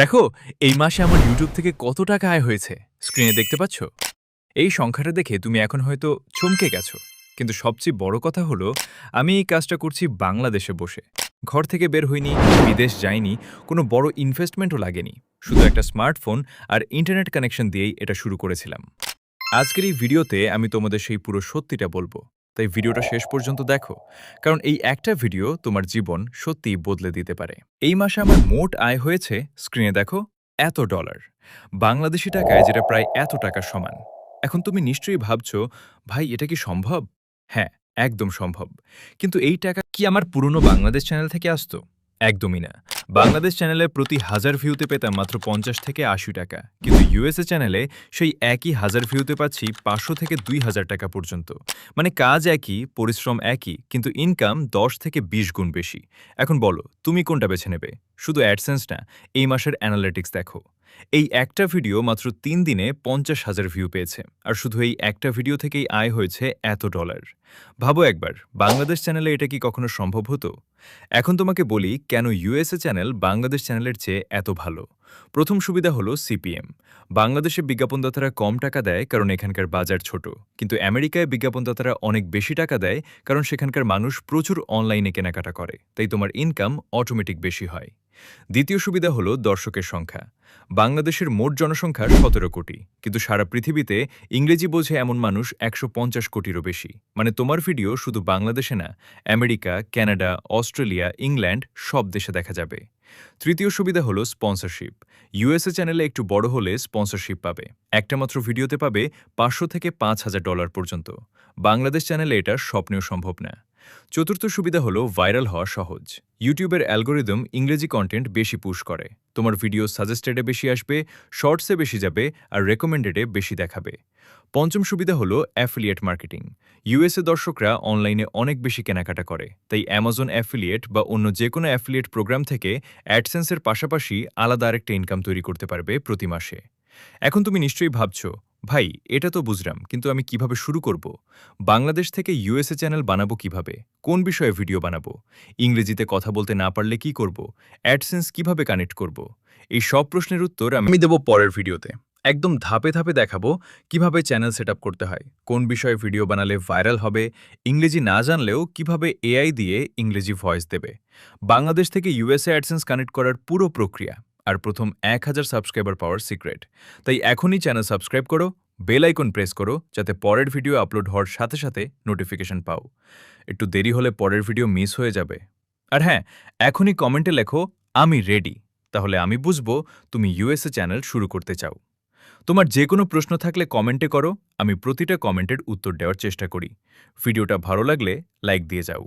দেখো, এই মাসে আমার ইউটিউব থেকে কত টাকা আয় হয়েছে স্ক্রিনে দেখতে পাচ্ছ। এই সংখ্যাটা দেখে তুমি এখন হয়তো চমকে গেছো, কিন্তু সবচেয়ে বড় কথা হলো আমি এই কাজটা করছি বাংলাদেশে বসে। ঘর থেকে বের হইনি, বিদেশ যাইনি, কোনো বড় ইনভেস্টমেন্টও লাগেনি। শুধু একটা স্মার্টফোন আর ইন্টারনেট কানেকশন দিয়েই এটা শুরু করেছিলাম। আজকের এই ভিডিওতে আমি তোমাদের সেই পুরো সত্যিটা বলবো, তাই ভিডিওটা শেষ পর্যন্ত দেখো, কারণ এই একটা ভিডিও তোমার জীবন সত্যিই বদলে দিতে পারে। এই মাসে আমার মোট আয় হয়েছে, স্ক্রিনে দেখো, $এত, বাংলাদেশি টাকায়, যেটা প্রায় এত টাকার সমান। এখন তুমি নিশ্চয়ই ভাবছো, ভাই এটা কি সম্ভব? হ্যাঁ, একদম সম্ভব। কিন্তু এই টাকা কি আমার পুরনো বাংলাদেশ চ্যানেল থেকে আসতো? একদমই না। বাংলাদেশ চ্যানেলে প্রতি 1000 ভিউতে পেতাম মাত্র 50 থেকে 80 টাকা, কিন্তু ইউএসএ চ্যানেলে সেই একই 1000 ভিউতে পাচ্ছি 500 থেকে 2000 টাকা পর্যন্ত। মানে কাজ একই, পরিশ্রম একই, কিন্তু ইনকাম 10 থেকে 20 গুণ বেশি। এখন বলো, তুমি কোনটা বেছে নেবে? শুধু অ্যাডসেন্স না, এই মাসের অ্যানালিটিক্স দেখো। এই একটা ভিডিও মাত্র 3 দিনে 50,000 ভিউ পেয়েছে, আর শুধু এই একটা ভিডিও থেকেই আয় হয়েছে $এত। ভাবো একবার, বাংলাদেশ চ্যানেলে এটা কি কখনো সম্ভব হতো? এখন তোমাকে বলি কেন ইউএসএ চ্যানেল বাংলাদেশ চ্যানেলের চেয়ে এত ভালো। প্রথম সুবিধা হলো সিপিএম। বাংলাদেশে বিজ্ঞাপনদাতারা কম টাকা দেয় কারণ এখানকার বাজার ছোট, কিন্তু আমেরিকায় বিজ্ঞাপনদাতারা অনেক বেশি টাকা দেয় কারণ সেখানকার মানুষ প্রচুর অনলাইনে কেনাকাটা করে, তাই তোমার ইনকাম অটোমেটিক বেশি হয়। দ্বিতীয় সুবিধা হলো দর্শকের সংখ্যা। বাংলাদেশের মোট জনসংখ্যা 17 কোটি, কিন্তু সারা পৃথিবীতে ইংরেজি বোঝে এমন মানুষ 150 কোটিরও বেশি। মানে তোমার ভিডিও শুধু বাংলাদেশে না, আমেরিকা, কানাডা, অস্ট্রেলিয়া, ইংল্যান্ড সব দেশে দেখা যাবে। তৃতীয় সুবিধা হলো স্পন্সরশিপ। ইউএসএ চ্যানেলে একটু বড় হলে স্পন্সরশিপ পাবে। একটা মাত্র ভিডিওতে পাবে $500 থেকে $5,000 পর্যন্ত। বাংলাদেশ চ্যানেলে এটা স্বপ্নেও সম্ভব না। চতুর্থ সুবিধা হলো ভাইরাল হওয়া সহজ। ইউটিউবের অ্যালগোরিদম ইংরেজি কন্টেন্ট বেশি পুশ করে। তোমার ভিডিও সাজেস্টেডে বেশি আসবে, শর্টসে বেশি যাবে, আর রেকমেন্ডেডে বেশি দেখাবে। পঞ্চম সুবিধা হলো অ্যাফিলিয়েট মার্কেটিং। ইউএসএ দর্শকরা অনলাইনে অনেক বেশি কেনাকাটা করে, তাই অ্যামাজন অ্যাফিলিয়েট বা অন্য যে কোনো অ্যাফিলিয়েট প্রোগ্রাম থেকে অ্যাডসেন্সের পাশাপাশি আলাদা আরেকটা ইনকাম তৈরি করতে পারবে প্রতি মাসে। এখন তুমি নিশ্চয়ই ভাবছো, ভাই এটা তো বুঝলাম, কিন্তু আমি কিভাবে শুরু করব? বাংলাদেশ থেকে ইউএসএ চ্যানেল বানাবো কিভাবে? কোন বিষয়ে ভিডিও বানাবো? ইংরেজিতে কথা বলতে না পারলে কি করব? অ্যাডসেন্স কিভাবে কানেক্ট করব? এই সব প্রশ্নের উত্তর আমি দেব পরের ভিডিওতে। একদম ধাপে ধাপে দেখাবো কিভাবে চ্যানেল সেট করতে হয়, কোন বিষয়ে ভিডিও বানালে ভাইরাল হবে, ইংরেজি না জানলেও কিভাবে এআই দিয়ে ইংরেজি ভয়েস দেবে, বাংলাদেশ থেকে ইউএসএ অ্যাডসেন্স কানেক্ট করার পুরো প্রক্রিয়া, আর প্রথম 1000 সাবস্ক্রাইবার পাওয়ার সিক্রেট। তাই এখনই চ্যানেল সাবস্ক্রাইব করো, বেল আইকন প্রেস করো, যাতে পরের ভিডিও আপলোড হওয়ার সাথে সাথে নোটিফিকেশন পাও। একটু দেরি হলে পরের ভিডিও মিস হয়ে যাবে। আর হ্যাঁ, এখনই কমেন্টে লেখো আমি রেডি, তাহলে আমি বুঝবো তুমি ইউএসএ চ্যানেল শুরু করতে চাও। তোমার যে কোনো প্রশ্ন থাকলে কমেন্টে করো, আমি প্রতিটা কমেন্টের উত্তর দেওয়ার চেষ্টা করি। ভিডিওটা ভালো লাগলে লাইক দিয়ে যাও।